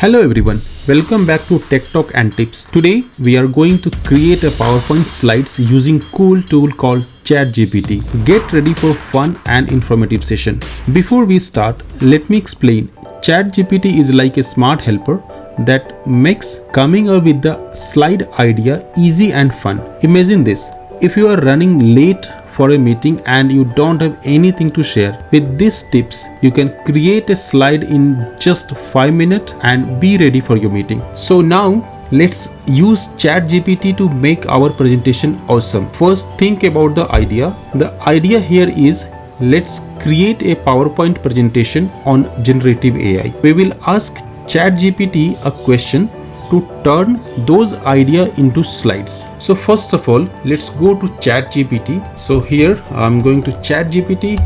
Hello everyone, welcome back to Tech Talk and Tips. Today we are going to create a PowerPoint slides using cool tool called ChatGPT. Get ready for fun and informative session. Before we start, let me explain. ChatGPT is like a smart helper that makes coming up with the slide idea easy and fun. Imagine this. If you are running late for a meeting and you don't have anything to share, with these tips you can create a slide in just 5 minutes and be ready for your meeting. So now let's use ChatGPT to make our presentation awesome. First, think about the idea. The idea here is, let's create a PowerPoint presentation on generative AI. We will ask ChatGPT a question to turn those ideas into slides. So first of all, let's go to ChatGPT. So here I'm going to ChatGPT.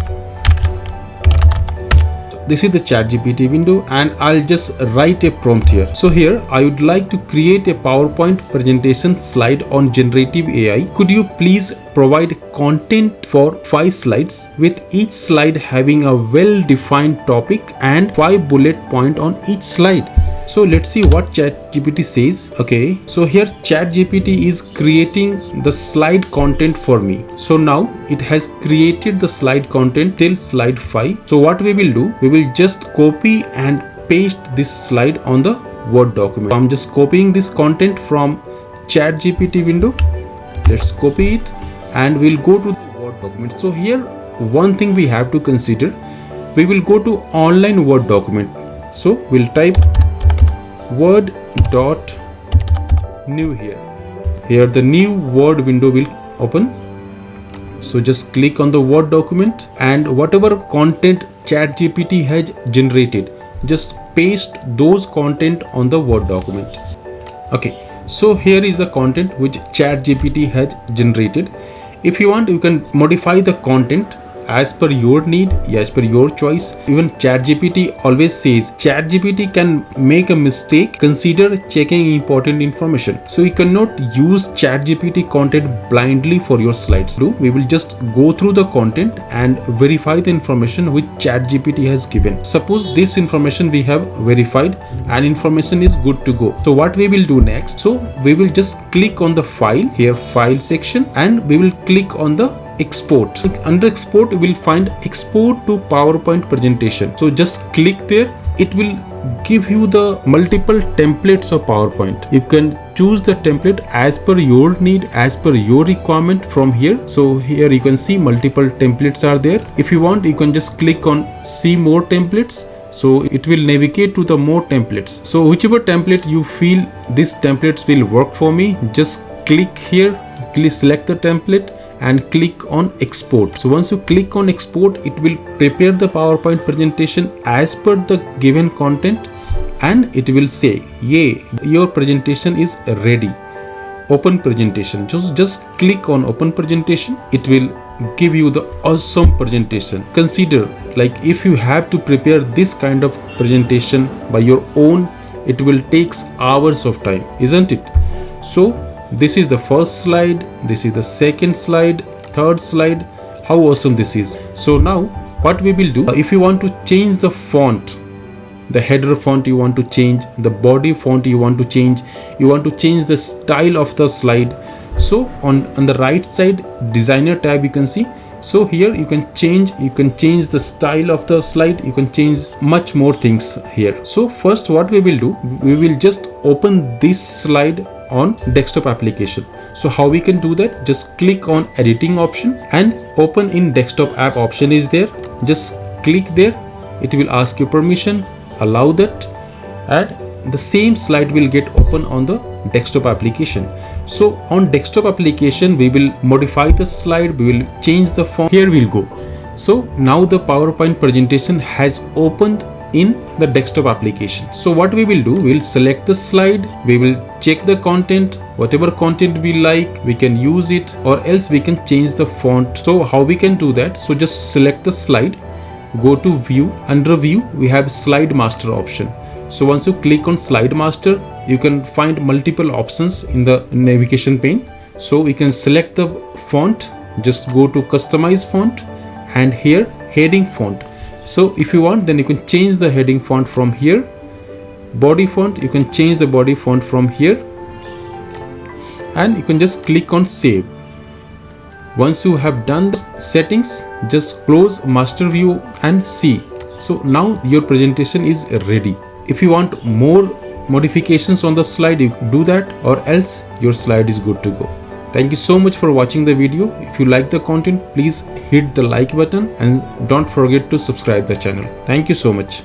This is the ChatGPT window and I'll just write a prompt here. So here I would like to create a PowerPoint presentation slide on generative AI. Could you please provide content for 5 slides with each slide having a well-defined topic and 5 bullet points on each slide. So let's see what ChatGPT says. Okay, so here ChatGPT is creating the slide content for me. So now it has created the slide content till slide 5. So what we will do, we will just copy and paste this slide on the Word document. I'm just copying this content from ChatGPT window. Let's copy it and we'll go to the Word document. So here one thing we have to consider, we will go to online Word document. So we'll type word.new here. Here the new Word window will open. So just click on the Word document and whatever content ChatGPT has generated, just paste those content on the Word document. Okay, so here is the content which ChatGPT has generated. If you want, you can modify the content as per your need, as per your choice. Even ChatGPT always says ChatGPT can make a mistake, consider checking important information. So you cannot use ChatGPT content blindly for your slides. We will just go through the content and verify the information which ChatGPT has given. Suppose this information we have verified and information is good to go. So what we will do next? So we will just click on the file here, file section, and we will click on the export. Under export you will find export to PowerPoint presentation. So just click there. It will give you the multiple templates of PowerPoint. You can choose the template as per your need, as per your requirement from here. So here you can see multiple templates are there. If you want, you can just click on see more templates. So it will navigate to the more templates. So whichever template you feel these templates will work for me, just click here, please select the template and click on export. So once you click on export, it will prepare the PowerPoint presentation as per the given content and it will say, yay, your presentation is ready. Open presentation. Just click on open presentation. It will give you the awesome presentation. Consider, like, if you have to prepare this kind of presentation by your own, it will take hours of time, isn't it? So this is the first slide, this is the second slide, third slide. How awesome this is. So now what we will do, if you want to change the font, the header font you want to change, the body font you want to change the style of the slide. So on the right side designer tab you can see. So here you can change the style of the slide, you can change much more things here. So first what we will do, we will just open this slide on desktop application. So how we can do that? Just click on editing option and open in desktop app option is there. Just click there. It will ask you permission, allow that, and the same slide will get open on the desktop application. So on desktop application we will modify the slide, we will change the font. Here we'll go. So now the PowerPoint presentation has opened in the desktop application. So what we will do, we'll select the slide, we will check the content, whatever content we like we can use it, or else we can change the font. So how we can do that? So just select the slide, go to view, under view we have slide master option. So once you click on slide master, you can find multiple options in the navigation pane. So we can select the font, just go to customize font and here heading font. So if you want, then you can change the heading font from here Body font, you can change the body font from here, and you can just click on save. Once you have done the settings, just close master view and see. So now your presentation is ready. If you want more modifications on the slide, you do that, or else your slide is good to go. Thank you so much for watching the video. If you like the content, please hit the like button and don't forget to subscribe the channel. Thank you so much.